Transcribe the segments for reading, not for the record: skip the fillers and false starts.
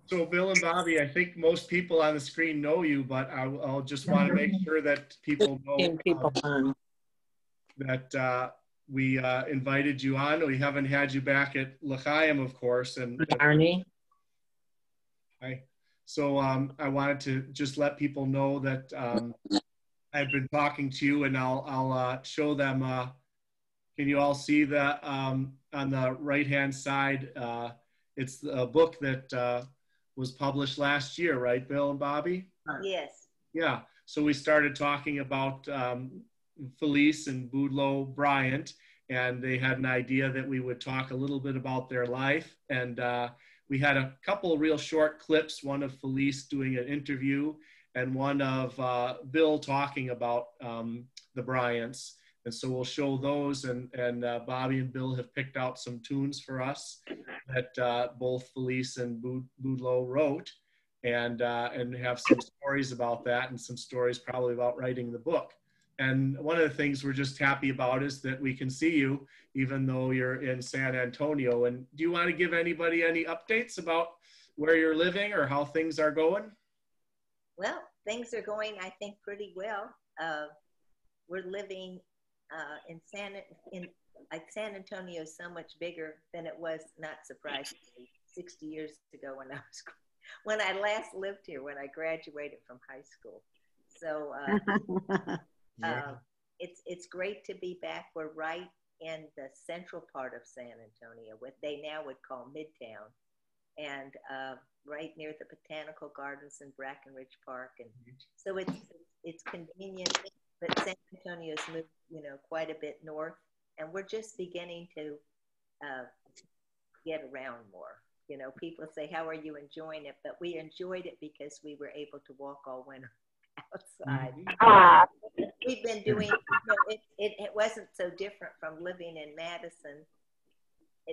So Bill and Bobbie, I think most people on the screen know you, but I'll just want to make sure that people know that we invited you on. We haven't had you back at L'Chaim, of course. And Arnie. Hi. So I wanted to just let people know that I've been talking to you, and I'll show them. Can you all see that on the right-hand side? It's a book that was published last year, right, Bill and Bobbie? Yes. Yeah. So we started talking about Felice and Boudleaux Bryant, and they had an idea that we would talk a little bit about their life. And we had a couple of real short clips, one of Felice doing an interview and one of Bill talking about the Bryants. And so we'll show those, and Bobbie and Bill have picked out some tunes for us that both Felice and Boudleaux wrote, and have some stories about that, and some stories probably about writing the book. And one of the things we're just happy about is that we can see you, even though you're in San Antonio. And do you want to give anybody any updates about where you're living or how things are going? Well, things are going, I think, pretty well. We're living in San Antonio is so much bigger than it was, not surprisingly, 60 years ago when I last lived here, when I graduated from high school. So it's great to be back. We're right in the central part of San Antonio, what they now would call Midtown, and right near the Botanical Gardens and Brackenridge Park, and so it's convenient. But San Antonio's moved, quite a bit north, and we're just beginning to get around more. People say, "How are you enjoying it?" But we enjoyed it because we were able to walk all winter outside. We've been doing, it wasn't so different from living in Madison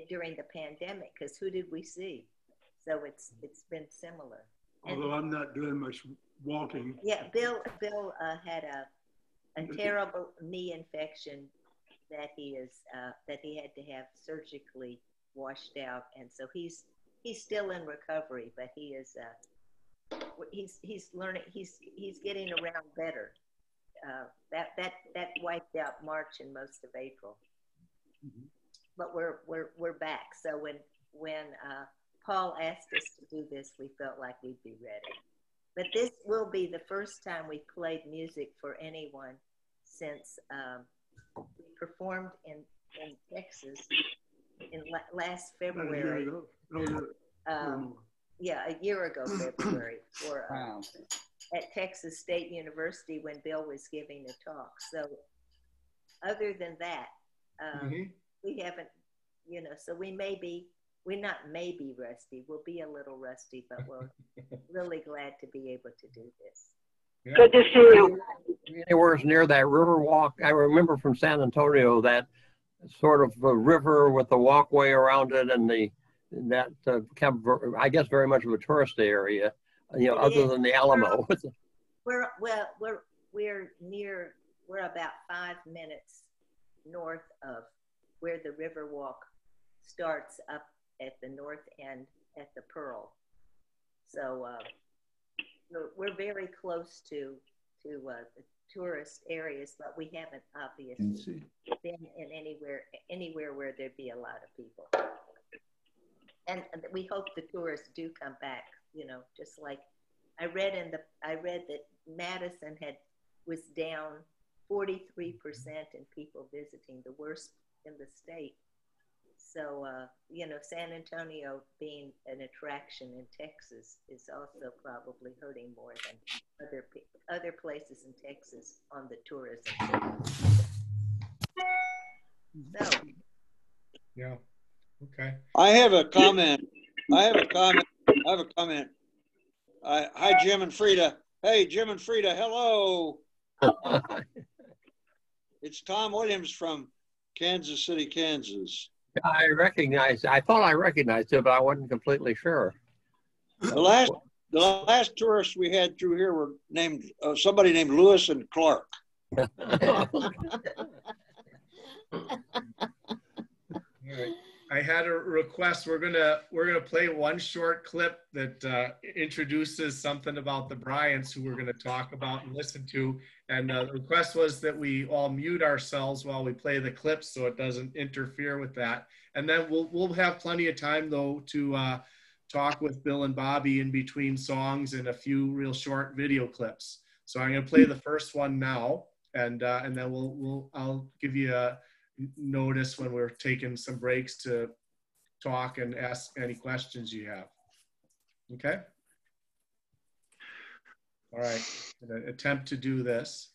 during the pandemic, because who did we see? So it's been similar. Although I'm not doing much walking. Yeah, Bill had a terrible knee infection that he had to have surgically washed out, and so he's still in recovery, but he's learning, he's getting around better. That wiped out March and most of April, but we're back. So when Paul asked us to do this, we felt like we'd be ready. But this will be the first time we played music for anyone since we performed in Texas in last February. Yeah, a year ago, February, at Texas State University when Bill was giving a talk. So other than that, we haven't, so we're not maybe rusty. We'll be a little rusty, but we're really glad to be able to do this. Yeah. Good to see you. Anywhere near that river walk, I remember from San Antonio that sort of a river with the walkway around it, and I guess very much of a tourist area. Other than the Alamo. We're about 5 minutes north of where the river walk starts up at the north end at the Pearl. So we're very close to the tourist areas, but we haven't obviously been in anywhere where there'd be a lot of people. And we hope the tourists do come back. Just like I read that Madison was down 43% in people visiting, the worst in the state. So, San Antonio being an attraction in Texas is also probably hurting more than other places in Texas on the tourism side. So. Yeah. Okay. I have a comment. Hi, Jim and Frida. Hey, Jim and Frida, hello. It's Tom Williams from Kansas City, Kansas. I thought I recognized it, but I wasn't completely sure. The last tourists we had through here were named somebody named Lewis and Clark. All right. I had a request. We're gonna play one short clip that introduces something about the Bryants, who we're gonna talk about and listen to. And the request was that we all mute ourselves while we play the clip so it doesn't interfere with that. And then we'll have plenty of time though to talk with Bill and Bobbie in between songs and a few real short video clips. So I'm gonna play the first one now, and then I'll give you a notice when we're taking some breaks to talk and ask any questions you have. Okay? All right, I'm gonna attempt to do this.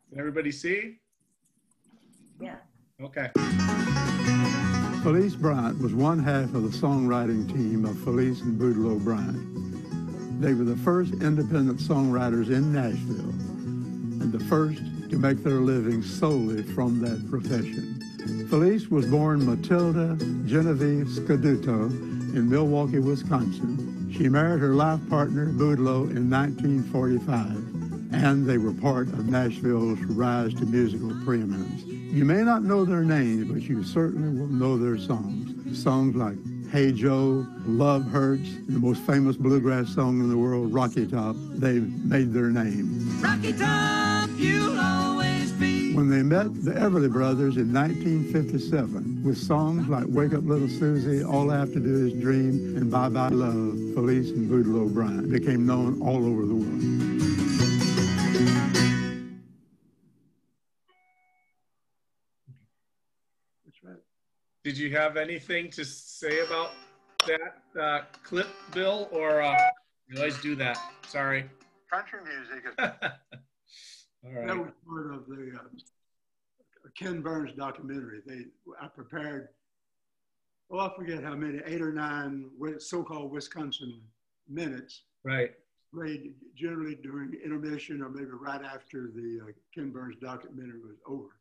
Can everybody see? Yeah. Okay. Felice Bryant was one half of the songwriting team of Felice and Boudleaux Bryant. They were the first independent songwriters in Nashville and the first to make their living solely from that profession. Felice was born Matilda Genevieve Scaduto in Milwaukee, Wisconsin. She married her life partner, Boudleaux, in 1945, and they were part of Nashville's rise to musical preeminence. You may not know their names, but you certainly will know their songs. Songs like Hey Joe, Love Hurts, the most famous bluegrass song in the world, Rocky Top. They made their name. Rocky Top, you'll always be. When they met the Everly Brothers in 1957 with songs like Wake Up Little Susie, All I Have to Do Is Dream, and Bye Bye Love, Felice and Boudleaux Bryant became known all over the world. Did you have anything to say about that clip, Bill, or you always do that? Sorry. Country music. All right. That was part of the Ken Burns documentary. I prepared, I forget how many, 8 or 9 so-called Wisconsin minutes. Right. Played generally during intermission or maybe right after the Ken Burns documentary was over,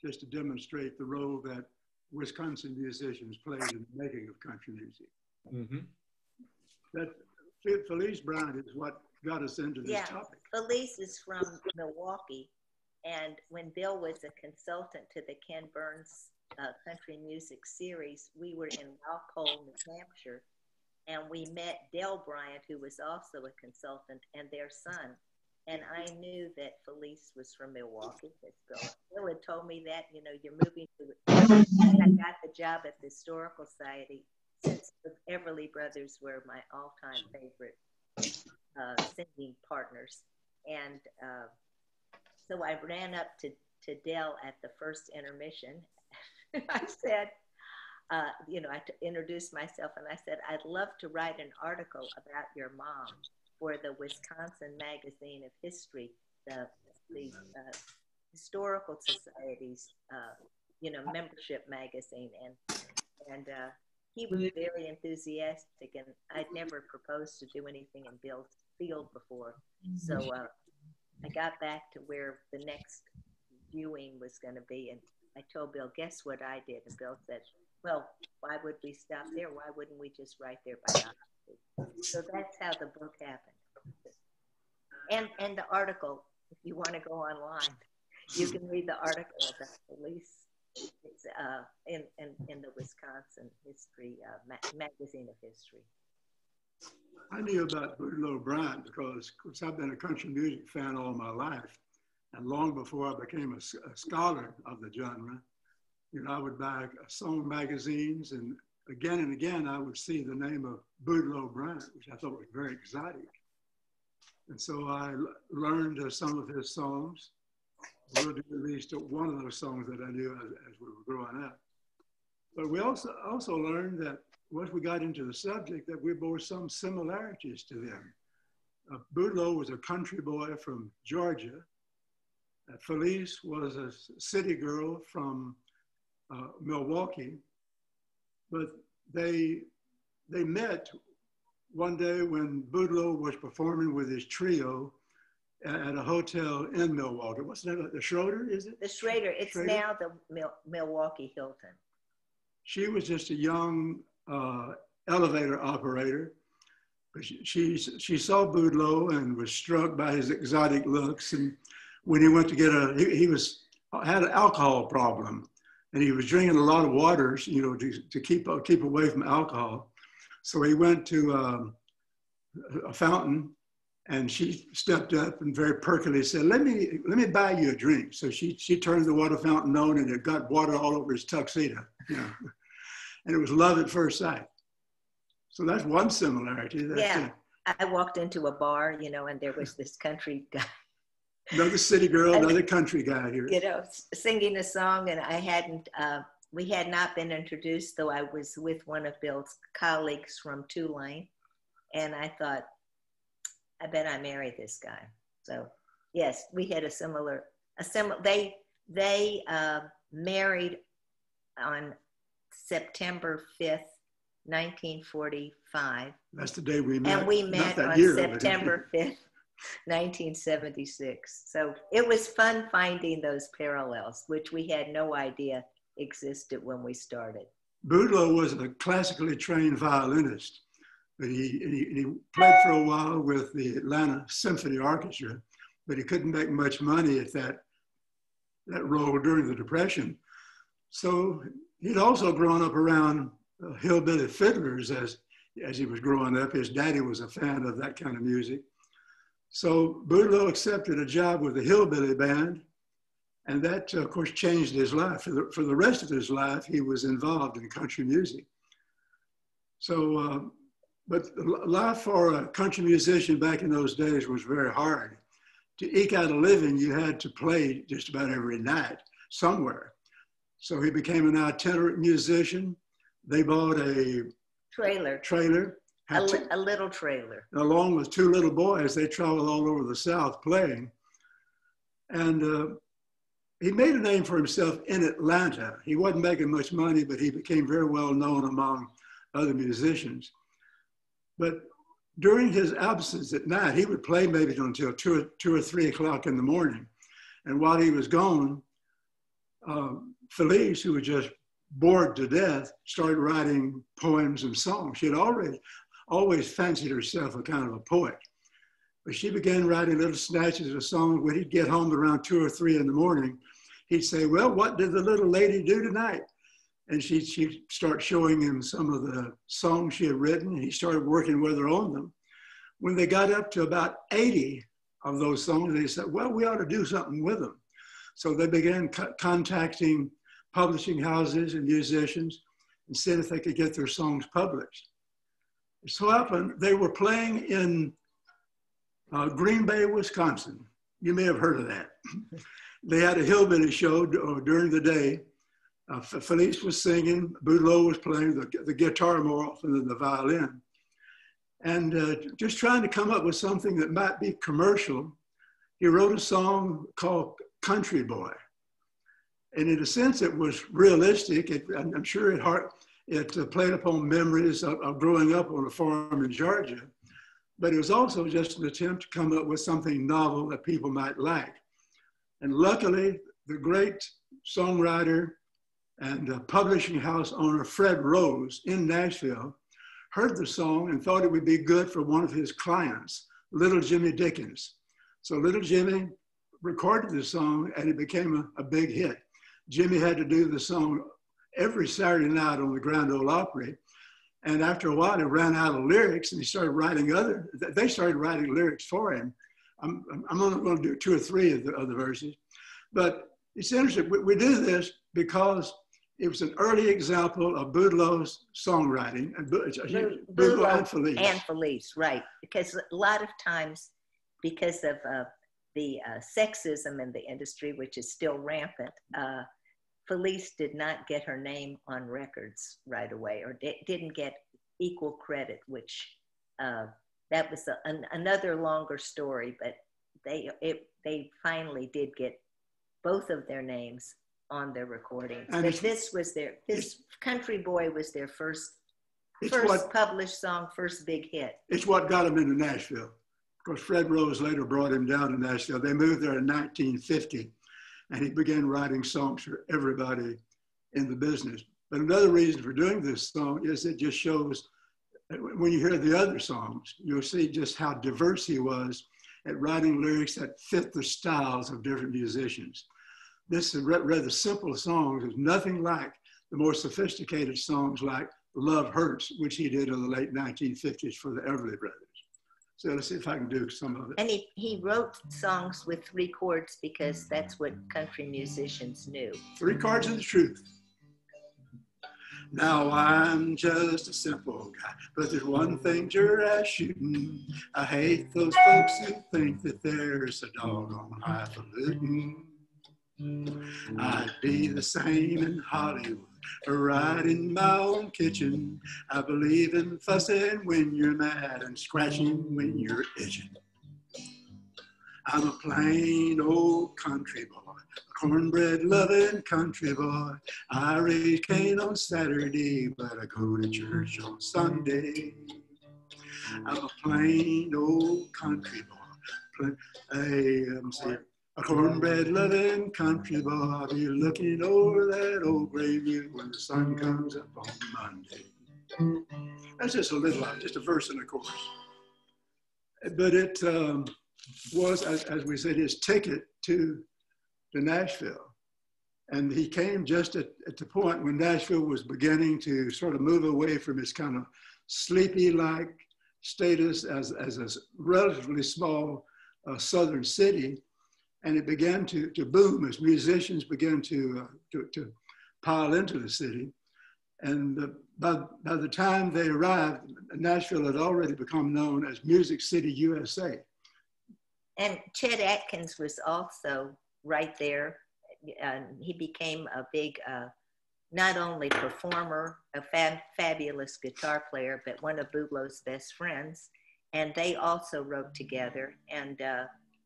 just to demonstrate the role that Wisconsin musicians played in the making of country music. Mm-hmm. That Felice Bryant is what got us into this topic. Felice is from Milwaukee, and when Bill was a consultant to the Ken Burns Country Music Series, we were in Walpole, New Hampshire, and we met Del Bryant, who was also a consultant, and their son. And I knew that Felice was from Milwaukee. Bill had told me that, you know, you're moving to, I got the job at the Historical Society, since the Everly Brothers were my all-time favorite singing partners. And so I ran up to Del at the first intermission. I said, you know, I introduced myself and I said, I'd love to write an article about your mom for the Wisconsin Magazine of History, the Historical Society's, you know, membership magazine. And he was very enthusiastic, and I'd never proposed to do anything in Bill's field before. So I got back to where the next viewing was going to be, and I told Bill, guess what I did? And Bill said, well, why would we stop there? Why wouldn't we just write their biography? So that's how the book happened. And the article, if you want to go online, you can read the article about Felice. It's in the Wisconsin History Magazine of History. I knew about Boudleaux Bryant because I've been a country music fan all my life. And long before I became a scholar of the genre, you know, I would buy song magazines, and again, I would see the name of Boudleaux Bryant, which I thought was very exotic. And so I learned some of his songs. We'll do at least one of those songs that I knew as we were growing up. But we also learned that once we got into the subject, that we bore some similarities to them. Boudleaux was a country boy from Georgia. Felice was a city girl from Milwaukee. But they met one day when Boudleaux was performing with his trio at a hotel in Milwaukee. What's the name? The Schroeder, is it? The Schroeder. It's Schroeder? Now the Milwaukee Hilton. She was just a young elevator operator. She saw Boudleaux and was struck by his exotic looks. And when he went to get he had an alcohol problem, and he was drinking a lot of waters, you know, to keep away from alcohol. So he went to a fountain, and she stepped up and very perkily said, let me buy you a drink. So she turned the water fountain on, and it got water all over his tuxedo, you know. And it was love at first sight. So that's one similarity. Yeah, I walked into a bar, you know, and there was this country guy. Another city girl, another country guy here. You know, singing a song, and we had not been introduced, though I was with one of Bill's colleagues from Tulane, and I thought, I bet I married this guy. So yes, we had they married on September 5th, 1945. That's the day we met. And we met on September 5th, 1976. So it was fun finding those parallels, which we had no idea existed when we started. Boudleaux was a classically trained violinist, but he played for a while with the Atlanta Symphony Orchestra, but he couldn't make much money at that role during the Depression. So he'd also grown up around hillbilly fiddlers as he was growing up. His daddy was a fan of that kind of music. So Boudleaux accepted a job with the hillbilly band, and that, of course, changed his life. For the rest of his life, he was involved in country music. So, but life for a country musician back in those days was very hard. To eke out a living, you had to play just about every night somewhere. So he became an itinerant musician. They bought a trailer. A little trailer. Along with two little boys, they traveled all over the South playing. And he made a name for himself in Atlanta. He wasn't making much money, but he became very well known among other musicians. But during his absence at night, he would play maybe until 2 or 3 o'clock in the morning. And while he was gone, Felice, who was just bored to death, started writing poems and songs. She had always fancied herself a kind of a poet. But she began writing little snatches of songs. When he'd get home around 2 or 3 in the morning, he'd say, well, what did the little lady do tonight? And she'd start showing him some of the songs she had written, and he started working with her on them. When they got up to about 80 of those songs, they said, well, we ought to do something with them. So they began contacting publishing houses and musicians and seeing if they could get their songs published. It so happened they were playing in Green Bay, Wisconsin. You may have heard of that. They had a hillbilly show during the day. Felice was singing, Boudleaux was playing the guitar more often than the violin. And just trying to come up with something that might be commercial, he wrote a song called Country Boy. And in a sense, it was realistic. I'm sure it played upon memories of growing up on a farm in Georgia. But it was also just an attempt to come up with something novel that people might like. And luckily, the great songwriter and publishing house owner, Fred Rose in Nashville, heard the song and thought it would be good for one of his clients, Little Jimmy Dickens. So Little Jimmy recorded the song, and it became a big hit. Jimmy had to do the song every Saturday night on the Grand Ole Opry. And after a while, he ran out of lyrics, and they started writing lyrics for him. I'm only going to do 2 or 3 of the verses. But it's interesting, we do this because it was an early example of Boudleaux's songwriting, and Boudleaux and Felice. And Felice, right. Because a lot of times, because of the sexism in the industry, which is still rampant, Felice did not get her name on records right away, or didn't get equal credit, which that was another longer story, but they finally did get both of their names on their recordings. But this Country Boy was their first published song, first big hit. It's what got him into Nashville. Of course, Fred Rose later brought him down to Nashville. They moved there in 1950, and he began writing songs for everybody in the business. But another reason for doing this song is it just shows, when you hear the other songs, you'll see just how diverse he was at writing lyrics that fit the styles of different musicians. This is rather simple songs is nothing like the more sophisticated songs like Love Hurts, which he did in the late 1950s for the Everly Brothers. So let's see if I can do some of it. And he wrote songs with 3 chords because that's what country musicians knew. 3 chords and the truth. Now I'm just a simple guy, but there's one thing you're shooting. I hate those folks who think that there's a doggone highfalutin. I'd be the same in Hollywood, or right in my own kitchen. I believe in fussing when you're mad and scratching when you're itching. I'm a plain old country boy, a cornbread loving country boy. I raise Cain on Saturday, but I go to church on Sunday. I'm a plain old country boy, a cornbread loving country boy. I'll be looking over that old graveyard when the sun comes up on Monday. That's just a little, just a verse and a chorus. But it was, as we said, his ticket to Nashville. And he came just at the point when Nashville was beginning to sort of move away from its kind of sleepy-like status as a relatively small southern city. And it began to boom as musicians began to pile into the city. And by the time they arrived, Nashville had already become known as Music City, USA. And Chet Atkins was also right there. He became a big, not only performer, a fabulous guitar player, but one of Boudleaux's best friends. And they also wrote together. And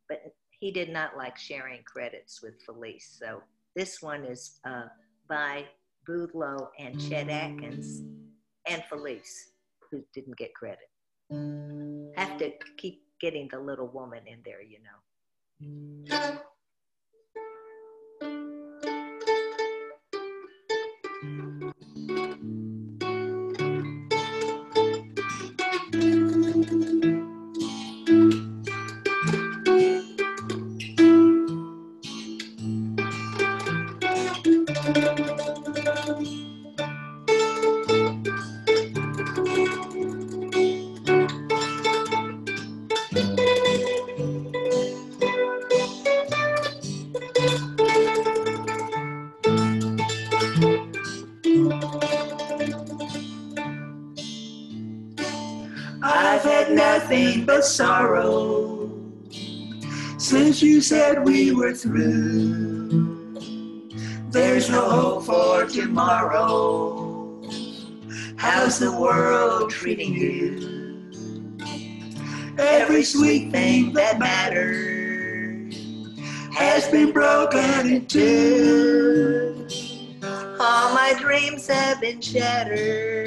but he did not like sharing credits with Felice. So this one is by Boudleaux and Chet Atkins and Felice, who didn't get credit. Have to keep getting the little woman in there, you know. I've had nothing but sorrow since you said we were through. There's no hope for tomorrow. How's the world treating you? Every sweet thing that mattered has been broken in two. All my dreams have been shattered.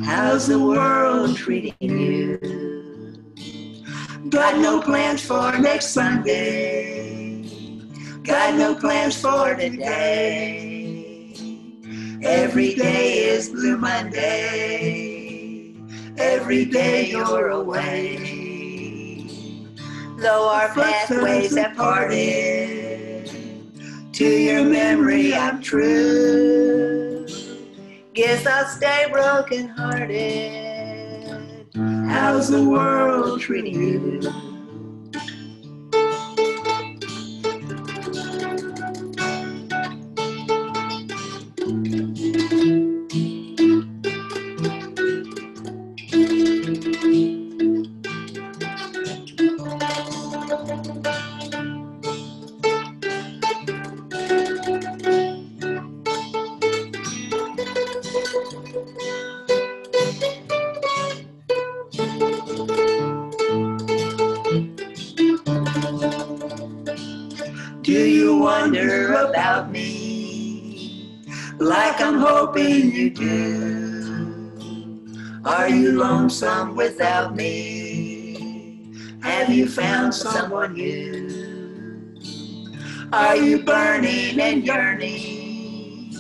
How's the world treating you? Got no plans for next Sunday. Got no plans for today. Every day is Blue Monday. Every day you're away. Though our pathways have parted, to your memory I'm true. guess I'll stay broken hearted. How's the world treating you? Do you wonder about me, like I'm hoping you do? Are you lonesome without me? Have you found someone new? Are you burning and yearning?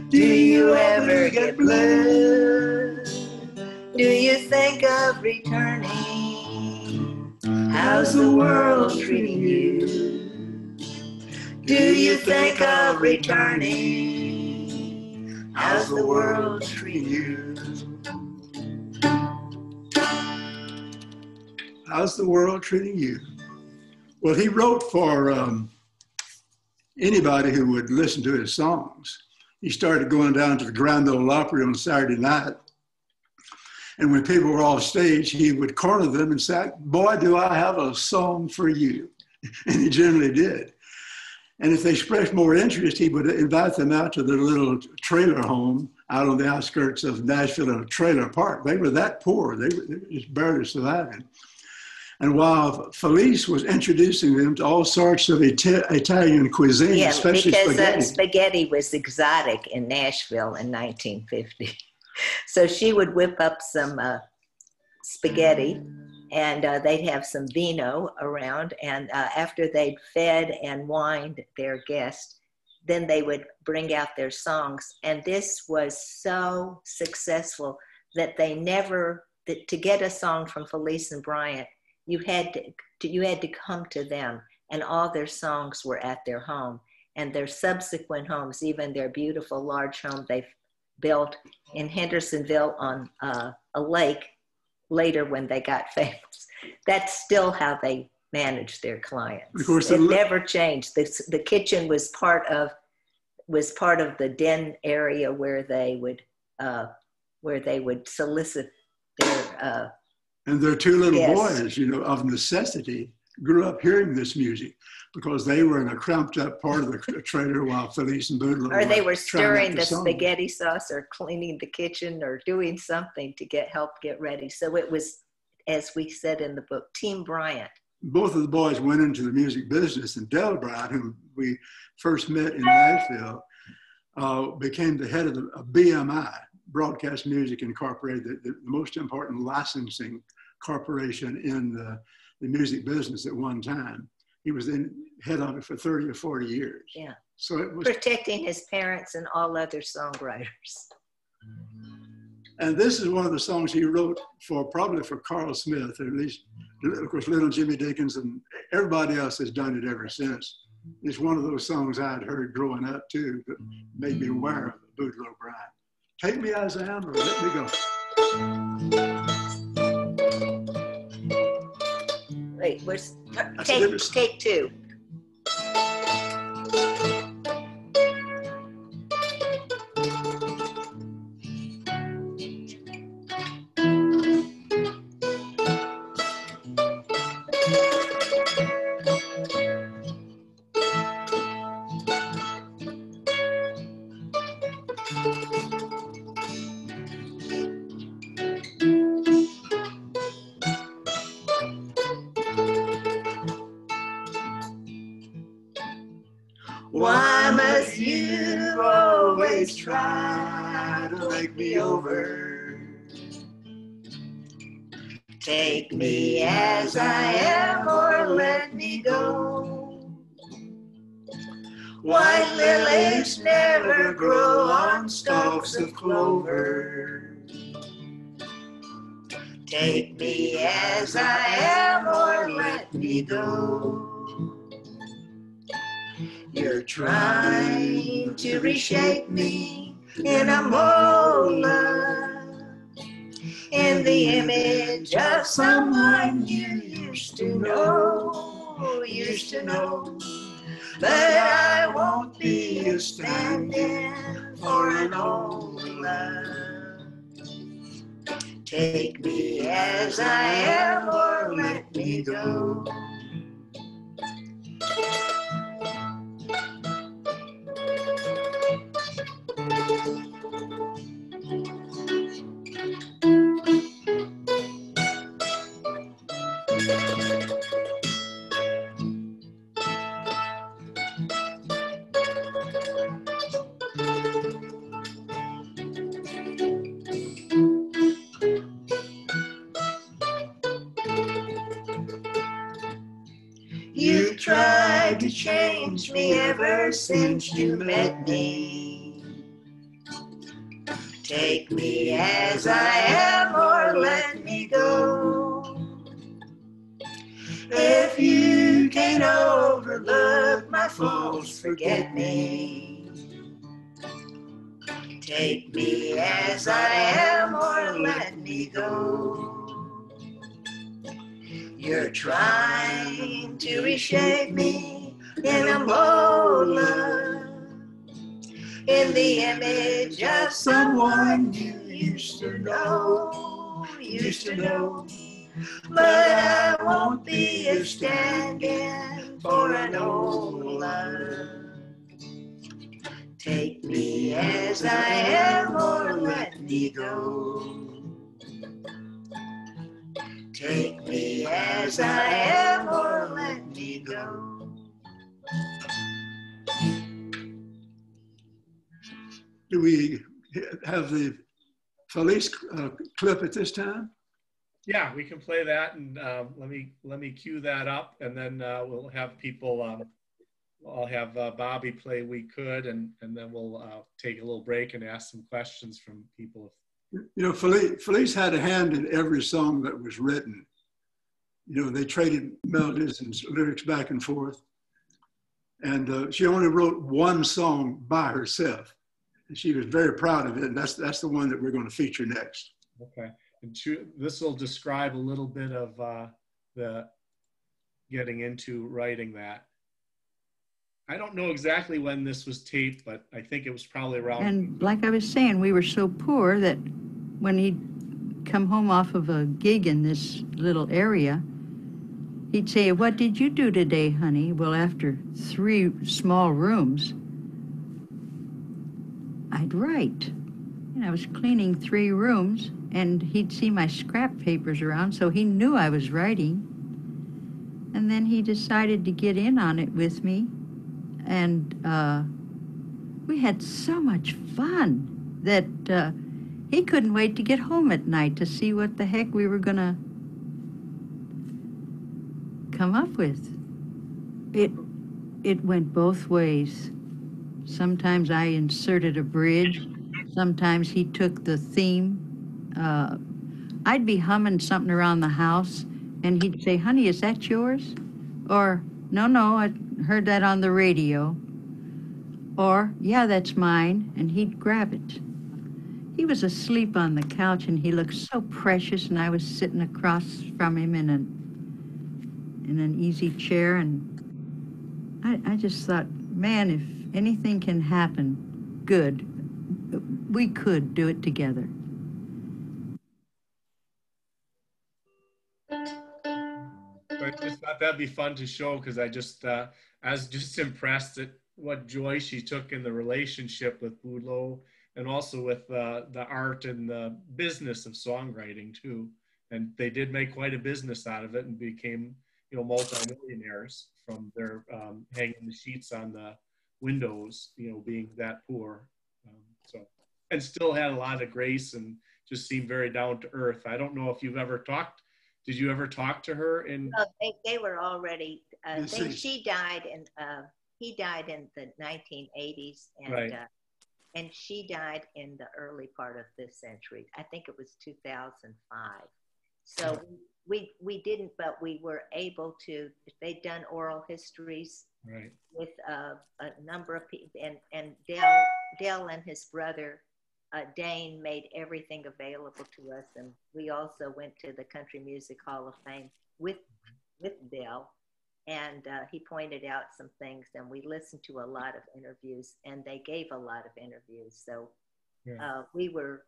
Do you ever get blue? Do you think of returning? How's the world treating you? Do you think of returning? How's the world treating you? How's the world treating you? Well, he wrote for anybody who would listen to his songs. He started going down to the Grand Ole Opry on Saturday night. And when people were off stage, he would corner them and say, boy, do I have a song for you. And he generally did. And if they expressed more interest, he would invite them out to their little trailer home out on the outskirts of Nashville in a trailer park. They were that poor. They were just barely surviving. And while Felice was introducing them to all sorts of Italian cuisine, especially because spaghetti. Spaghetti was exotic in Nashville in 1950. So she would whip up some spaghetti, and they'd have some vino around. And after they'd fed and wined their guests, then they would bring out their songs. And this was so successful that they never, to get a song from Felice and Bryant, you had to come to them, and all their songs were at their home. And their subsequent homes, even their beautiful large home they built in Hendersonville on a lake later when they got famous, that's still how they managed their clients. Of course, it never changed. The kitchen was part of the den area where they would solicit their and their two little boys, you know, of necessity, grew up hearing this music because they were in a cramped up part of the trailer while Felice and Boudleaux or they were stirring the spaghetti sauce or cleaning the kitchen or doing something to help get ready. So it was, as we said in the book, Team Bryant. Both of the boys went into the music business, and Del Bryant, whom we first met in Nashville, became the head of the BMI, Broadcast Music Incorporated, the most important licensing corporation in the music business at one time. He was then head of it for 30 or 40 years. Yeah. So it was protecting his parents and all other songwriters. And this is one of the songs he wrote probably for Carl Smith, or at least, of course, little Jimmy Dickens, and everybody else has done it ever since. It's one of those songs I had heard growing up too, that made me aware of Boudleaux Bryant. Take Me As I Am, or Let Me Go. Wait, take two. Why must you always try to make me over? Take me as I am or let me go. White lilies never grow on stalks of clover. Take me as I am or let me go. You're trying to reshape me in a mold, in the image of someone you used to know. But I won't be a stand-in for an old love. Take me as I am or let me go. You tried to change me ever since you met me. Take me as I am or let me go. If you can't overlook my faults, forget me. Take me as I am or let me go. You're trying to reshape me in a mold, in the image of someone you used to know, But I won't be a stand-in for an old love. Take me as I am or let me go. Take me as I am or let me go. Do we have the Felice clip at this time? Yeah, we can play that, and let me cue that up, and then we'll have people. I'll have Bobbie play "We Could," and then we'll take a little break and ask some questions from people. You know, Felice had a hand in every song that was written. You know, they traded melodies and lyrics back and forth, and she only wrote one song by herself, and she was very proud of it. And that's the one that we're going to feature next. Okay. And this will describe a little bit of the getting into writing that. I don't know exactly when this was taped, but I think it was probably around. And like I was saying, we were so poor that when he'd come home off of a gig in this little area, he'd say, "What did you do today, honey?" Well, after 3 small rooms, I'd write. And I was cleaning 3 rooms, and he'd see my scrap papers around, so he knew I was writing. And then he decided to get in on it with me, and we had so much fun that he couldn't wait to get home at night to see what the heck we were gonna come up with. It went both ways. Sometimes I inserted a bridge. Sometimes he took the theme. I'd be humming something around the house, and he'd say, "Honey, is that yours?" Or, No, I heard that on the radio." Or, "Yeah, that's mine," and he'd grab it. He was asleep on the couch, and he looked so precious, and I was sitting across from him in an easy chair, and I just thought, man, if anything can happen good, we could do it together. I just thought that'd be fun to show, because I was just impressed at what joy she took in the relationship with Boudleaux, and also with the art and the business of songwriting too. And they did make quite a business out of it and became, you know, multimillionaires from their hanging the sheets on the windows, you know, being that poor. And still had a lot of grace and just seemed very down to earth. I don't know if you've ever talked. Did you ever talk to her? They were already. I think she died, and he died in the 1980s, and right. And she died in the early part of this century. I think it was 2005. So we didn't, but we were able to. They'd done oral histories right. with a number of people, and Dale and his brother Dane made everything available to us, and we also went to the Country Music Hall of Fame with Dale, and he pointed out some things, and we listened to a lot of interviews, and they gave a lot of interviews. So yeah. We were,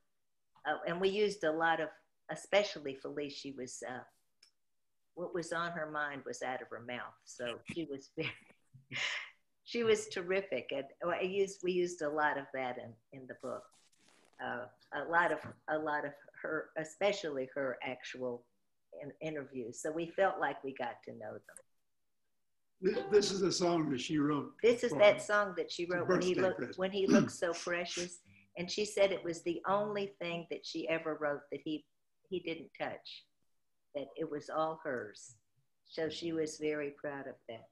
and we used a lot of, especially Felice. She was, what was on her mind was out of her mouth. So she was very, she was terrific, and we used a lot of that in the book. A lot of her, especially her actual interviews. So we felt like we got to know them. This is a song that she wrote. This is that song that she wrote when he looked so precious. And she said it was the only thing that she ever wrote that he didn't touch, that it was all hers. So she was very proud of that.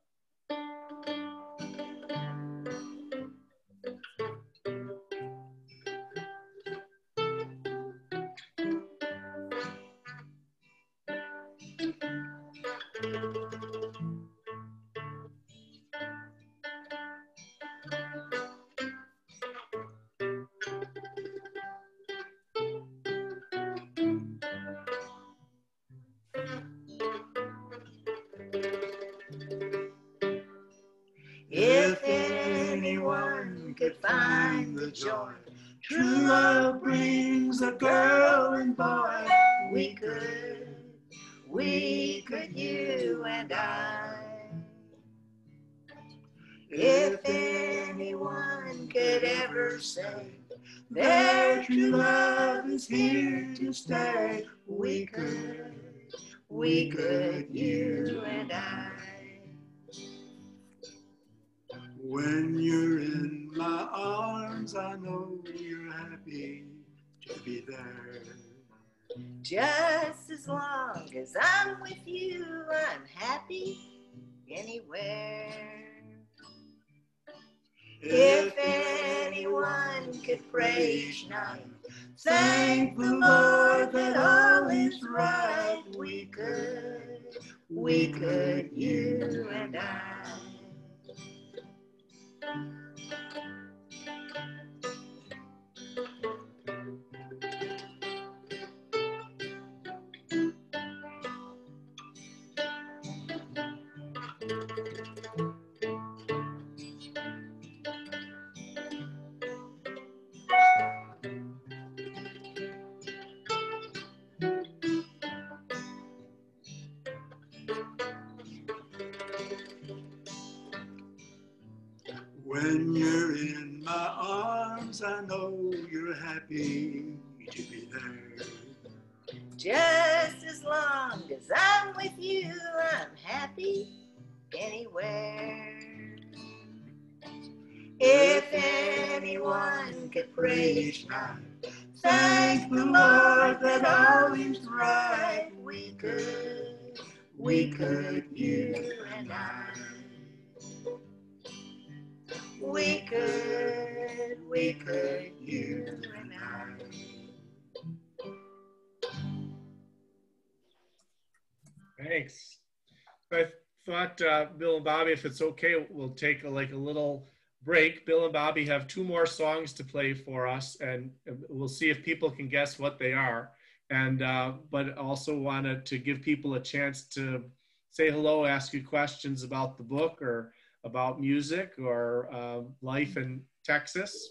could find the joy true love brings a girl and boy. We could, you and I. If anyone could ever say their true love is here to stay, we could, you and I. When you're in my arms, I know you're happy to be there. Just as long as I'm with you, I'm happy anywhere. If anyone could pray each night, thank the Lord that all is right, we could, you and I. When you're in my arms, I know you're happy to be there. Just as long as I'm with you, I'm happy anywhere. If anyone could pray each night, thank the Lord that all is right, we could, you and I. We could, you and I. Thanks. I thought, Bill and Bobbie, if it's okay, we'll take a little break. Bill and Bobbie have 2 more songs to play for us, and we'll see if people can guess what they are. And but also wanted to give people a chance to say hello, ask you questions about the book or about music or life in Texas,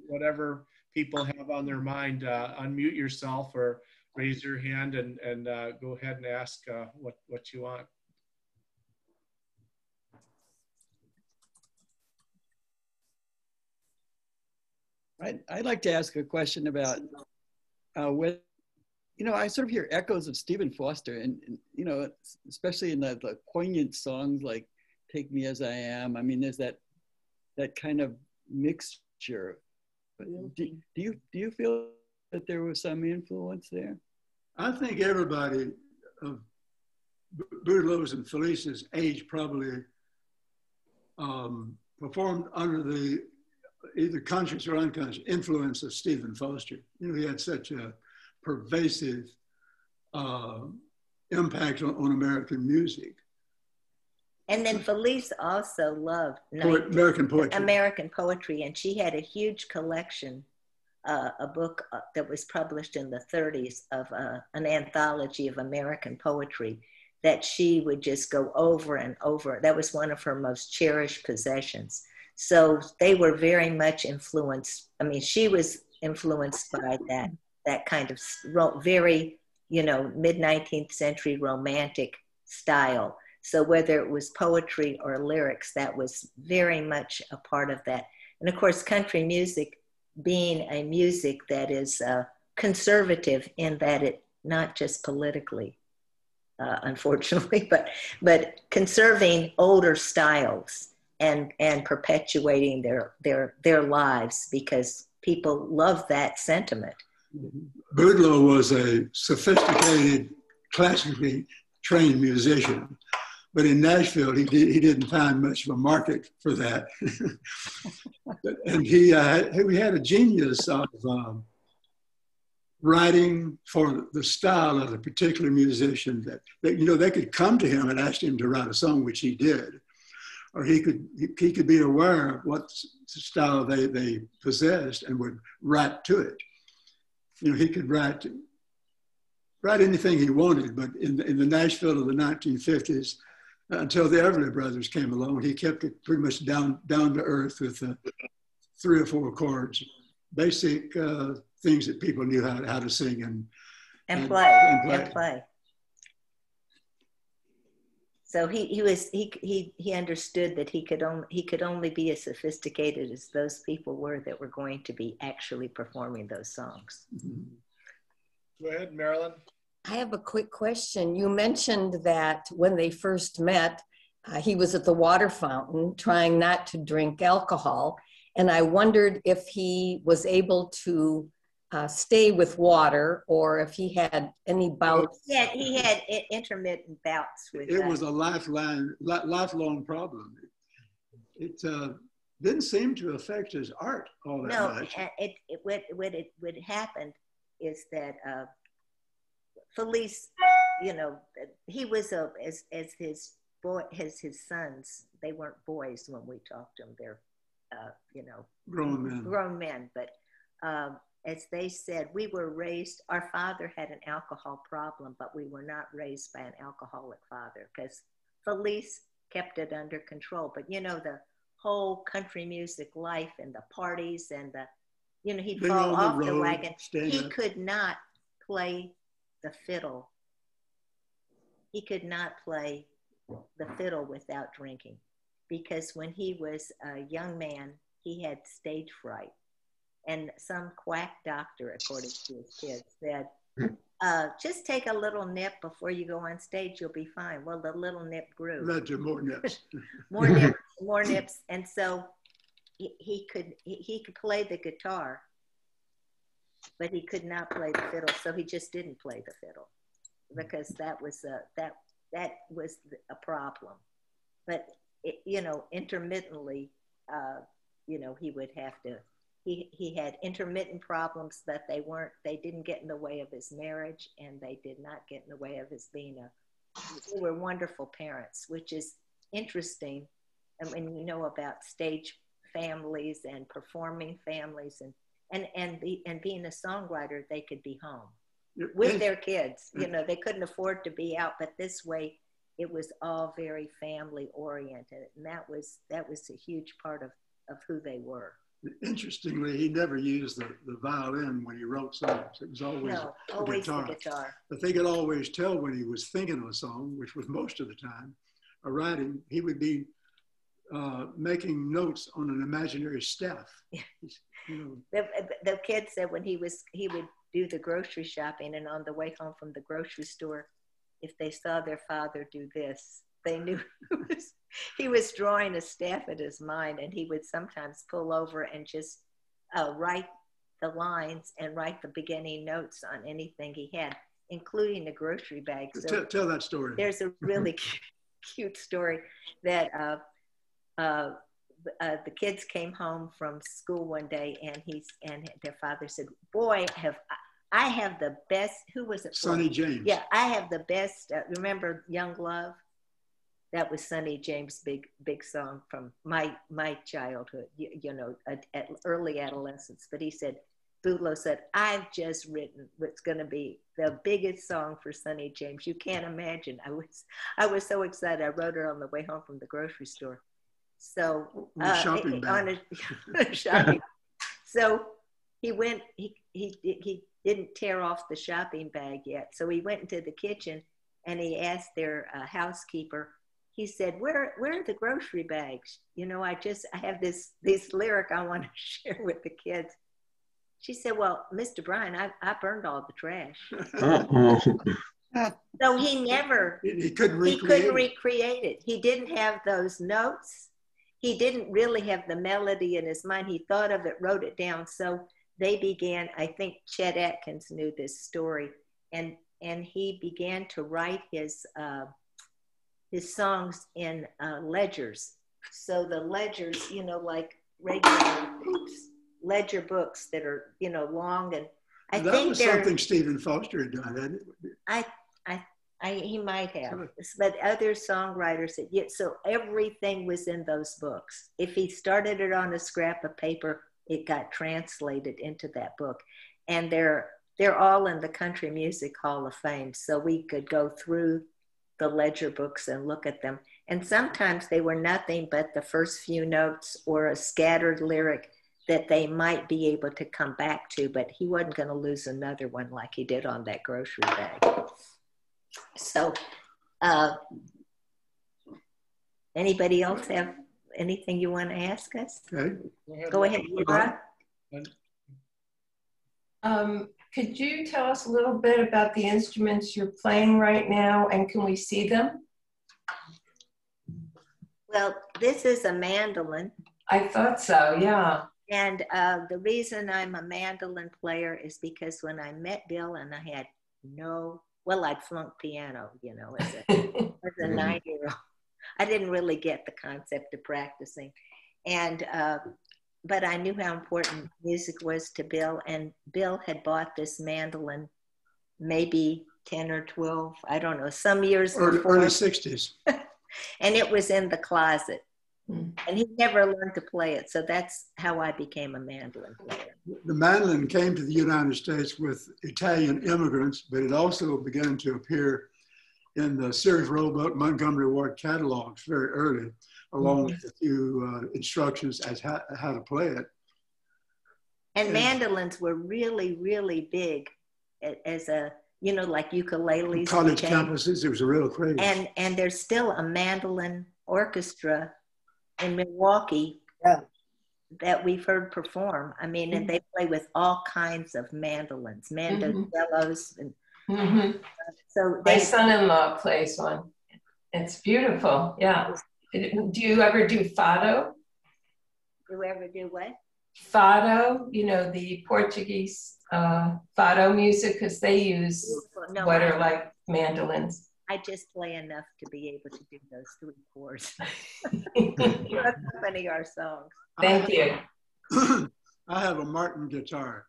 whatever people have on their mind. Unmute yourself or raise your hand and go ahead and ask what you want. I'd like to ask a question about what, I sort of hear echoes of Stephen Foster and especially in the poignant songs like Take Me As I Am. I mean, there's that kind of mixture. Do you feel that there was some influence there? I think everybody of Boudleaux's and Felice's age probably performed under the either conscious or unconscious influence of Stephen Foster. He had such a pervasive impact on American music. And then Felice also loved American poetry, and she had a huge collection, a book that was published in the 30s of an anthology of American poetry that she would just go over and over. That was one of her most cherished possessions. So they were very much influenced. I mean, she was influenced by that kind of very, mid-19th century romantic style. So whether it was poetry or lyrics, that was very much a part of that. And of course, country music being a music that is conservative in that it, not just politically, unfortunately, but conserving older styles and perpetuating their lives because people love that sentiment. Boudleaux was a sophisticated, classically trained musician. But in Nashville, he didn't find much of a market for that. And we had a genius of writing for the style of a particular musician that they could come to him and ask him to write a song, which he did. Or he could be aware of what style they possessed and would write to it. He could write anything he wanted, but in the Nashville of the 1950s, until the Everly Brothers came along, he kept it pretty much down to earth with 3 or 4 chords, basic things that people knew how to sing and play. So he understood that he could only be as sophisticated as those people were that were going to be actually performing those songs. Go ahead, Marilyn. I have a quick question. You mentioned that when they first met, he was at the water fountain trying not to drink alcohol. And I wondered if he was able to stay with water or if he had any bouts. Yeah, he had intermittent bouts with it. Was a lifelong problem. It didn't seem to affect his art all that much. What happened is that Felice, you know, he was as his sons. They weren't boys when we talked to them. They're you know, grown men. But as they said, we were raised. Our father had an alcohol problem, but we were not raised by an alcoholic father because Felice kept it under control. But you know, the whole country music life and the parties and the, you know, he'd fall off the wagon. He could not play the fiddle. He could not play the fiddle without drinking, because when he was a young man, he had stage fright. And some quack doctor, according to his kids, said, just take a little nip before you go on stage, you'll be fine. Well, the little nip grew. Led to more nips. more nips. And so he could play the guitar, but he could not play the fiddle. So he just didn't play the fiddle because that was a problem. But you know, intermittently, you know, he would have to. He had intermittent problems, but they didn't get in the way of his marriage, and they did not get in the way of his being they were wonderful parents, which is interesting. And when you know about stage families and performing families and being a songwriter, they could be home with their kids. You know, they couldn't afford to be out, but this way it was all very family oriented. And that was a huge part of who they were. Interestingly, he never used the violin when he wrote songs. It was always the guitar. But they could always tell when he was thinking of a song, which was most of the time, or writing. He would be making notes on an imaginary staff. You know. The kids said when he would do the grocery shopping, and on the way home from the grocery store, if they saw their father do this, they knew he was drawing a staff in his mind, and he would sometimes pull over and just write the lines and write the beginning notes on anything he had, including the grocery bag. So tell that story. There's a really cute story that the kids came home from school one day, and their father said, "Boy, I have the best." Who was it? Sonny James. Yeah, I have the best. Remember Young Love? That was Sonny James' big song from my childhood, you know, at early adolescence. But he said, Boudleaux said, "I've just written what's going to be the biggest song for Sonny James. You can't imagine." I was so excited. I wrote it on the way home from the grocery store. So shopping bag. shopping. So he went. He didn't tear off the shopping bag yet. So he went into the kitchen and he asked their housekeeper. He said, where are the grocery bags? You know, I have this lyric I want to share with the kids. She said, "Well, Mr. Bryant, I burned all the trash." So he couldn't recreate it. He didn't have those notes. He didn't really have the melody in his mind. He thought of it, wrote it down. So they began, I think Chet Atkins knew this story, and he began to write his songs in ledgers. So the ledgers, you know, like regular ledger books that are, you know, long, and I that think was something Stephen Foster had done, hadn't it? He might have, but other songwriters so everything was in those books. If he started it on a scrap of paper, it got translated into that book, and they're all in the Country Music Hall of Fame. So we could go through the ledger books and look at them. And sometimes they were nothing but the first few notes or a scattered lyric that they might be able to come back to, but he wasn't going to lose another one like he did on that grocery bag. So, anybody else have anything you want to ask us? Okay. Go ahead, Laura. Could you tell us a little bit about the instruments you're playing right now, and can we see them? Well, this is a mandolin. I thought so, yeah. And the reason I'm a mandolin player is because when I met Bill and I had well, I'd flunked piano, you know, as a 9-year-old. I didn't really get the concept of practicing. And, but I knew how important music was to Bill. And Bill had bought this mandolin maybe 10 or 12, I don't know, some years before. Early 60s. And it was in the closet. And he never learned to play it. So that's how I became a mandolin player. The mandolin came to the United States with Italian immigrants, but it also began to appear in the Sears Roebuck Montgomery Ward catalogs very early, along with a few instructions as how to play it. And mandolins were really, really big as a, you know, like ukuleles. College campuses, it was a real craze. And there's still a mandolin orchestra in Milwaukee that we've heard perform. I mean, and they play with all kinds of mandolins, mandocellos. And so my son-in-law plays one. It's beautiful, yeah. Do you ever do fado? Do you ever do what? Fado, you know, the Portuguese fado music, because they use what are like mandolins. I just play enough to be able to do those 3 chords. That's how many our songs. Thank you. I have a Martin guitar.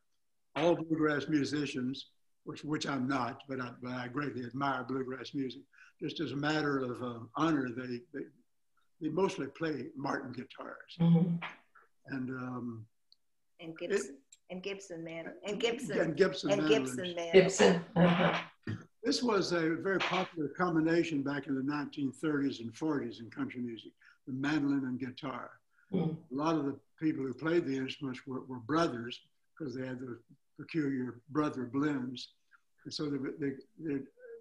All bluegrass musicians, which I'm not, but I greatly admire bluegrass music. Just as a matter of honor, they mostly play Martin guitars. And Gibson mandolins. Gibson. This was a very popular combination back in the 1930s and 40s in country music, the mandolin and guitar. A lot of the people who played the instruments were brothers because they had those peculiar brother blends. And so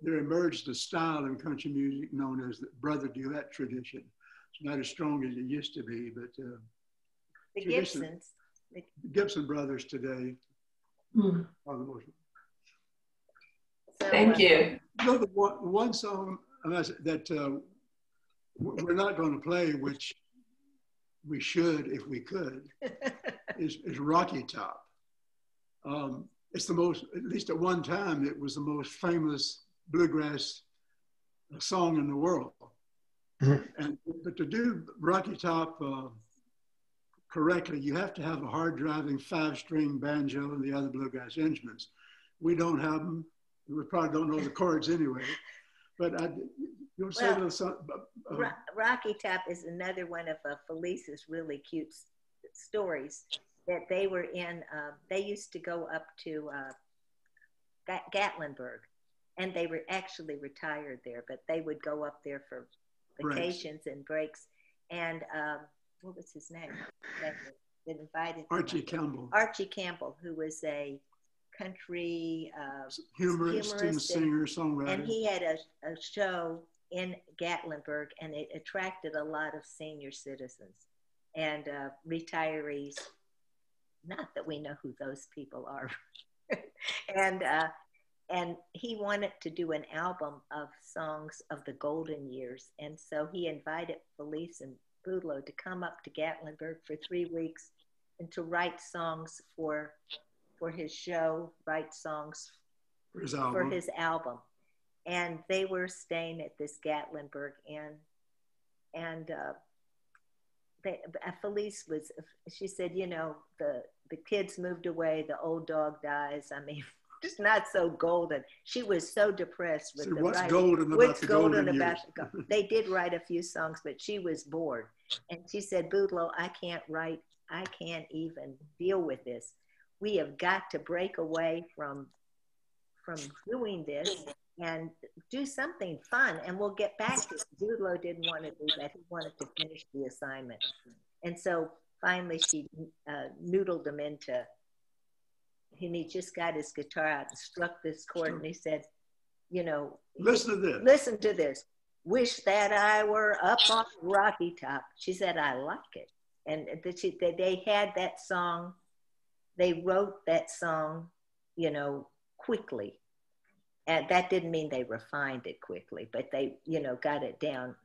there emerged a style in country music known as the brother duet tradition. It's not as strong as it used to be, but the Gibsons. The Gibson brothers today are the most. Thank you. You know, the one song that we're not going to play, which we should if we could, is Rocky Top. It's the most, at least at one time, it was the most famous bluegrass song in the world. But to do Rocky Top correctly, you have to have a hard-driving 5-string banjo and the other bluegrass instruments. We don't have them. We probably don't know the chords anyway. But you'll say a little Rocky Top is another one of Felice's really cute stories that they were in. They used to go up to Gatlinburg, and they were actually retired there, but they would go up there for vacations and breaks. And what was his name? That invited Archie Campbell. Archie Campbell, who was a country humorist and singer, songwriter. And he had a show in Gatlinburg, and it attracted a lot of senior citizens and retirees. Not that we know who those people are. And he wanted to do an album of songs of the golden years. And so he invited Felice and Boudleaux to come up to Gatlinburg for 3 weeks and to write songs for his show, write songs for his album. And they were staying at this Gatlinburg Inn. And Felice she said, you know, the kids moved away, the old dog dies. I mean, just not so golden. She was so depressed with the what's writing. golden What's about the golden about years? They did write a few songs, but she was bored. And she said, Boudleaux, I can't write. I can't even deal with this. We have got to break away from doing this and do something fun, and we'll get back to it. Boudleaux didn't want to do that. He wanted to finish the assignment. And so finally she noodled him into, and he just got his guitar out and struck this chord, and he said, you know, listen to this. Listen to this. Wish that I were up on Rocky Top. She said, I like it. And they had that song. They wrote that song, you know, quickly. And that didn't mean they refined it quickly, but they, you know, got it down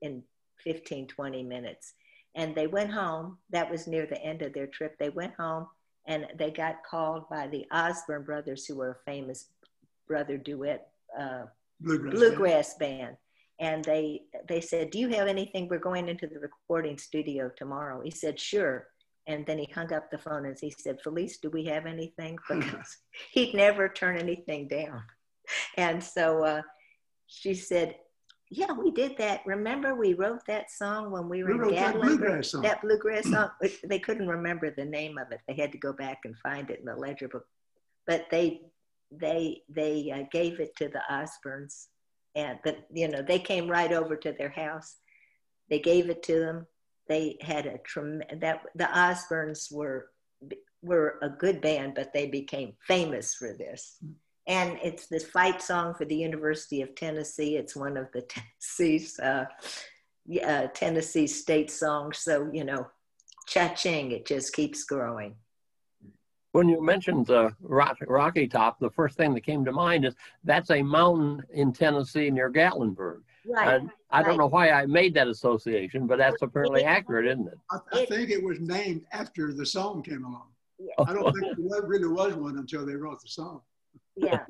in 15, 20 minutes. And they went home. That was near the end of their trip. They went home and they got called by the Osborne brothers, who were a famous brother duet bluegrass band. And they said, do you have anything? We're going into the recording studio tomorrow. He said, sure. And then he hung up the phone and he said, Felice, do we have anything? Because he'd never turn anything down. And so she said, yeah, we did that. Remember, we wrote that song when we were in Gatlinburg? That bluegrass song. They couldn't remember the name of it. They had to go back and find it in the ledger book. But they gave it to the Osbournes. And you know, they came right over to their house. They gave it to them. They had the Osbournes were a good band, but they became famous for this. And it's this fight song for the University of Tennessee. It's one of the Tennessee state songs. So, you know, cha-ching, it just keeps growing. When you mentioned Rocky Top, the first thing that came to mind is that's a mountain in Tennessee near Gatlinburg. Right. And I don't know why I made that association, but that's apparently accurate, isn't it? I think it was named after the song came along. Yeah. I don't think there really was one until they wrote the song. Yeah,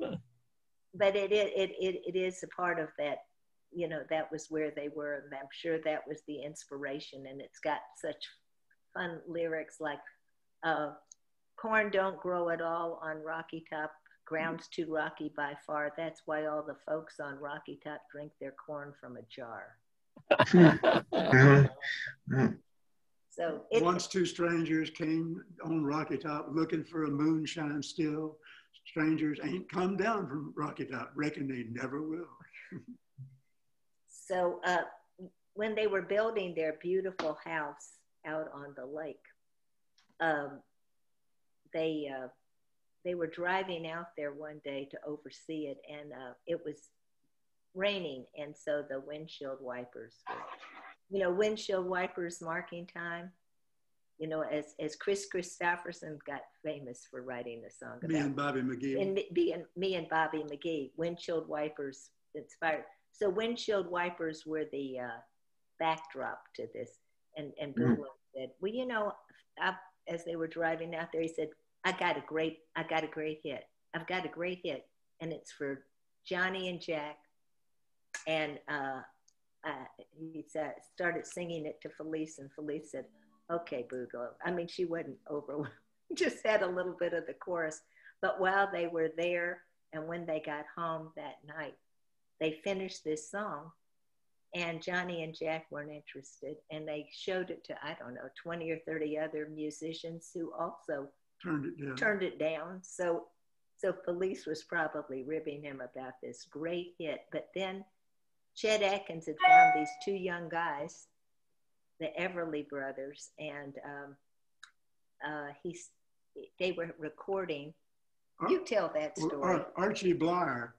but it is a part of that, you know, that was where they were, and I'm sure that was the inspiration. And it's got such fun lyrics like, corn don't grow at all on Rocky Top, ground's too rocky by far. That's why all the folks on Rocky Top drink their corn from a jar. So once two strangers came on Rocky Top looking for a moonshine still. Strangers ain't come down from Rocky Top, reckon they never will. So when they were building their beautiful house out on the lake, they were driving out there one day to oversee it, and it was raining, and so the windshield wipers were, you know, windshield wipers marking time. You know, as Chris Christopherson got famous for writing a song about. Me and Bobbie McGee. Me and Bobbie McGee, windshield wipers inspired. So windshield wipers were the backdrop to this. And Boudleaux said, well, you know, as they were driving out there, he said, I got a great hit. I've got a great hit. And it's for Johnny and Jack. And he started singing it to Felice, and Felice said, okay, Boudleaux. I mean, she wasn't overwhelmed, just had a little bit of the chorus. But while they were there and when they got home that night, they finished this song, and Johnny and Jack weren't interested. And they showed it to, I don't know, 20 or 30 other musicians who also turned it down. So Felice was probably ribbing him about this great hit. But then Chet Atkins had found these two young guys, the Everly brothers, and they were recording. You tell that story. Archie Blyer,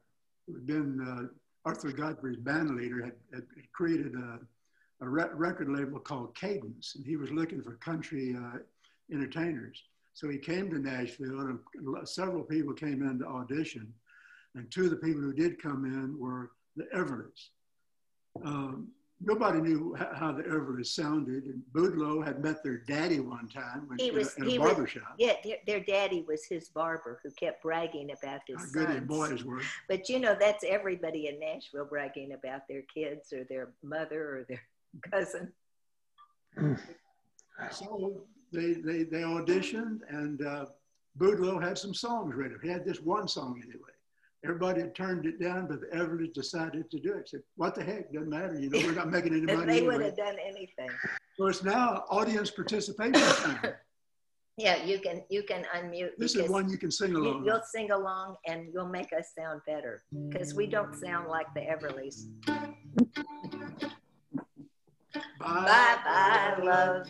who had been Arthur Godfrey's band leader, had created a record label called Cadence, and he was looking for country entertainers. So he came to Nashville, and several people came in to audition, and two of the people who did come in were the Everlys. Nobody knew how the Everlys sounded, and Boudleaux had met their daddy one time in a barbershop. Yeah, their daddy was his barber who kept bragging about his sons. How good his boys were. But you know, that's everybody in Nashville bragging about their kids or their mother or their cousin. So they auditioned, and Boudleaux had some songs ready. He had this one song anyway. Everybody had turned it down, but the Everlys decided to do it. Said, what the heck, doesn't matter. You know, we're not making any money. They anyway. would have done anything. So it's now audience participation time. Yeah, you can unmute. This is one you can sing along. You'll sing along, and you'll make us sound better, because we don't sound like the Everlys. Bye bye, love.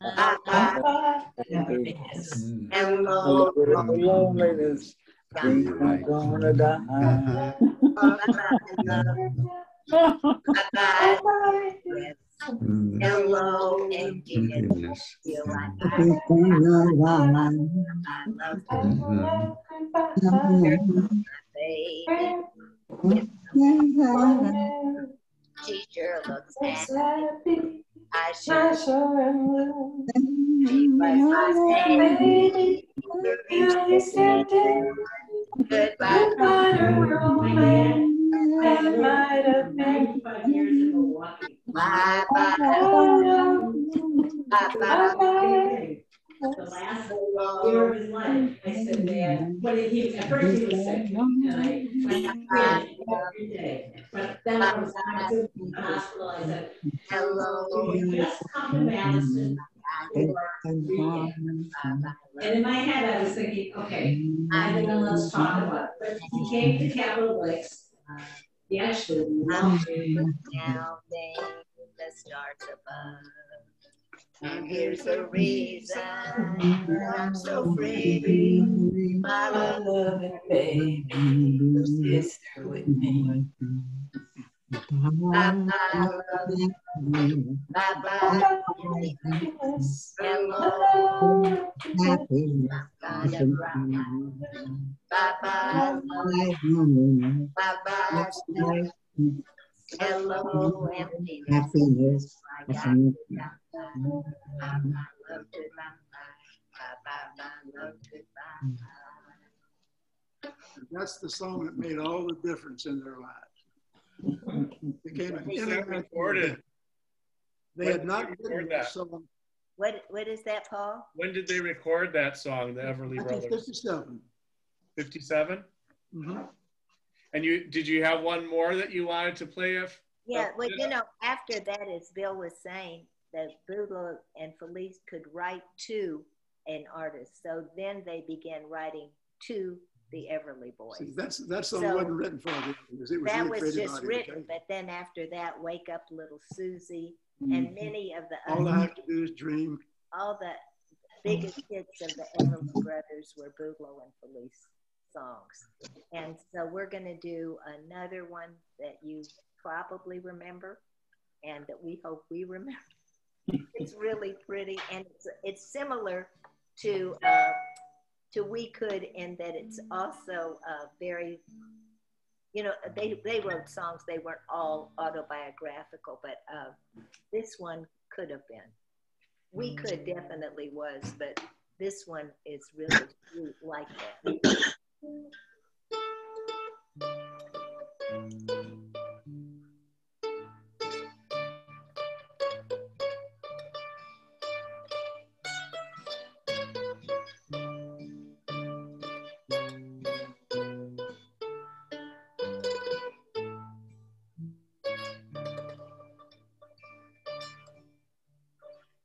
Bye-bye, happiness. Hello, loneliness. Think I'm gonna die. bye-bye, yes. Hello, emptiness. Feel like I love you, baby. Teacher looks happy. I sure am blue. She was my baby. You stepped in. Goodbye, world. That might have been 5 years in Milwaukee. Bye bye. Bye bye. The last year of his life, I said, Dad, when he at first he was sick, and I went every day. But then I was back to the hospital. I said, Hello. Just come to Madison. And in my head, I was thinking, okay, and then let's talk about it. But he came to Capitol Lakes. He actually loved me. Now they the stars above. And here's the reason I'm so free. My loving baby is here with me. Bye-bye, love. Bye-bye, happiness. Hello, I'm gonna cry. Bye-bye, love. Bye-bye, sweet. Hello, emptiness. I got bye-bye, love, goodbye. Bye-bye, love, goodbye. That's the song that made all the difference in their lives. Became an recorded. They had not written that song. What is that, Paul? When did they record that song, the Everly Brothers? 57. 57? Mm-hmm. And did you have one more that you wanted to play? Yeah, well, you know, after that, as Bill was saying, that Boudleaux and Felice could write to an artist. So then they began writing to the Everly Boys. See, that song wasn't written for them. It was that really was just written, but then after that, Wake Up Little Susie, and many of the All I Have to Do Is Dream. All the biggest hits of the Everly Brothers were Boudleaux and Felice songs. And so we're going to do another one that you probably remember and that we hope we remember. It's really pretty, and it's similar to We Could in that it's also very, you know, they wrote songs, they weren't all autobiographical, but this one could have been. We Could definitely was, but this one is really sweet like that.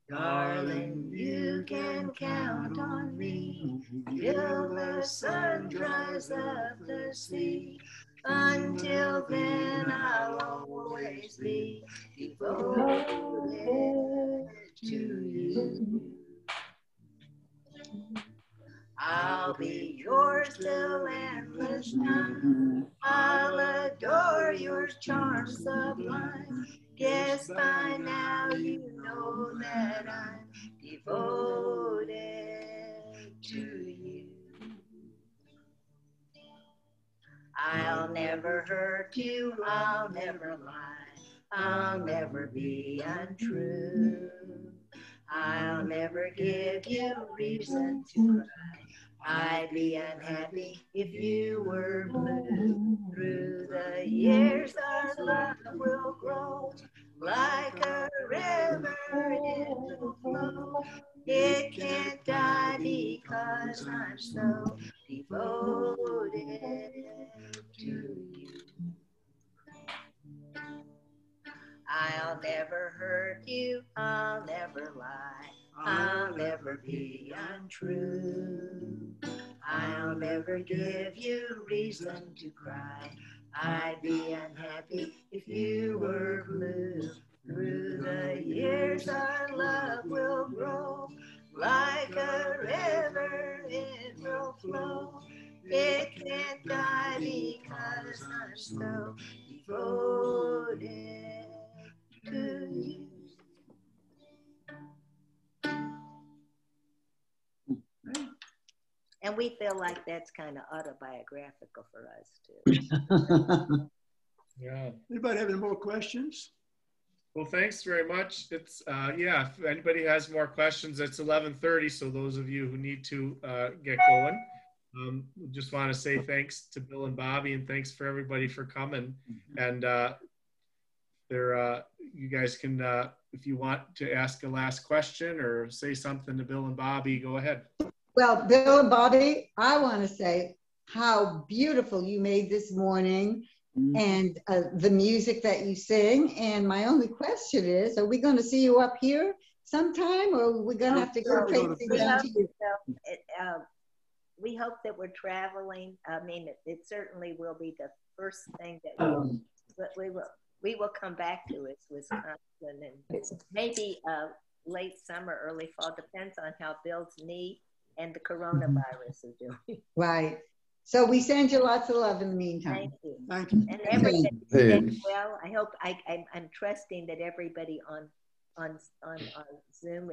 Darling, you can count on me till the sun dries up the sea. Until then, I'll always be devoted to you. I'll be yours till endless time. I'll adore your charms sublime. Guess by now you know that I'm devoted to you. I'll never hurt you, I'll never lie, I'll never be untrue. I'll never give you reason to cry. I'd be unhappy if you were blue. Through the years our love will grow. Like a river it will flow. It can't die because I'm so devoted to you. I'll never hurt you, I'll never lie, I'll never be untrue. I'll never give you reason to cry. I'd be unhappy if you were blue. Through the years our love will grow, like a river it will flow. It can't die because I'm so devoted to you. And we feel like that's kind of autobiographical for us too. Yeah. Anybody have any more questions? Well, thanks very much. It's yeah, if anybody has more questions, it's 11:30. So those of you who need to get going, just want to say thanks to Bill and Bobbie, and thanks for everybody for coming. And you guys can, if you want to ask a last question or say something to Bill and Bobbie, go ahead. Well, Bill and Bobbie, I want to say how beautiful you made this morning and the music that you sing. And my only question is, are we going to see you up here sometime, or are we going to have to go pacing down to you? We hope that we're traveling. I mean, it certainly will be the first thing that we will come back to is Wisconsin, and maybe late summer, early fall, depends on how Bill's knee and the coronavirus are doing. Right. So we send you lots of love in the meantime. Thank you. Thank you. And everything well. I hope I'm trusting that everybody on Zoom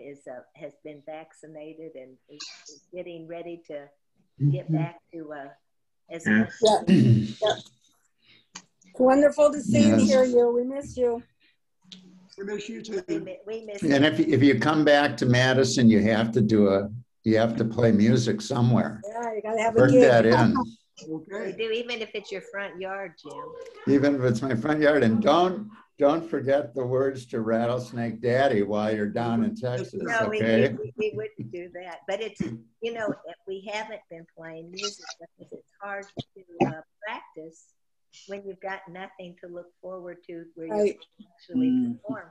has been vaccinated and is getting ready to get back to as much. Yeah. Wonderful to see and hear you. We miss you. We miss you too. We miss And you. if you come back to Madison, you have to play music somewhere. Yeah, you gotta have a Work gig. that in. We do, even if it's your front yard, Jim. Even if it's my front yard. And don't forget the words to Rattlesnake Daddy while you're down in Texas. No, okay? we wouldn't do that. But it's, you know, we haven't been playing music because it's hard to practice when you've got nothing to look forward to where you actually perform.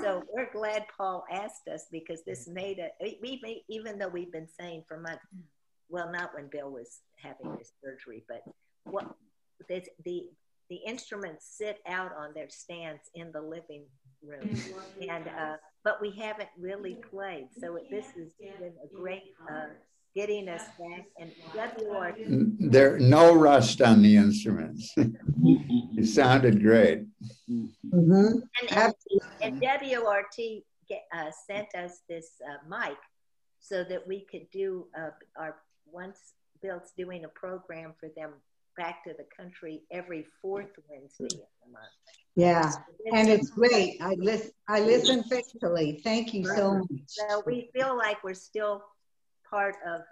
So we're glad Paul asked us, because this made it, even though we've been saying for months, well, not when Bill was having his surgery, but what the instruments sit out on their stands in the living room, and but we haven't really played. So this has been a great getting us back. And WRT, There no rust on the instruments. You sounded great. Mm-hmm. and WRT sent us this mic so that we could do once Bill's doing a program for them back to the country every fourth Wednesday of the month. Yeah, and it's great. I listen faithfully. Thank you so much. So we feel like we're still part of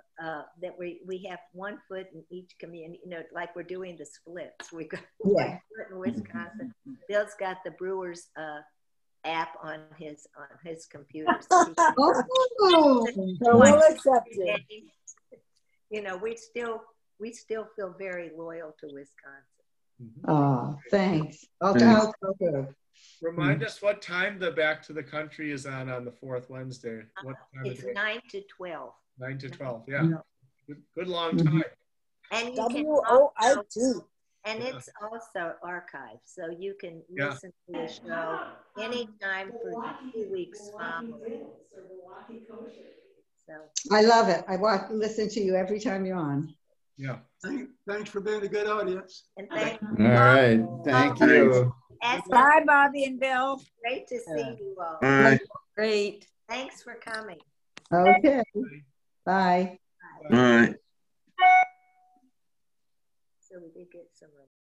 that. We have one foot in each community. You know, like we're doing the splits. We got one foot in Wisconsin. Bill's got the Brewers app on his computer. So we'll accept it. You know, we still feel very loyal to Wisconsin. Oh, thanks. Okay. Remind us what time the Back to the Country is on the fourth Wednesday. What time it's 9 to 12. 9 to 12, yeah. Good long time. And you can WOID. And it's also archived, so you can listen to the show anytime for 2 weeks following. So I love it. Listen to you every time you're on. Yeah. Thanks for being a good audience. And thank All right. Thank you. Bye, Bobbie and Bill. Great to see you all. Bye. Great. Thanks for coming. Okay. Bye. Bye. So we did get some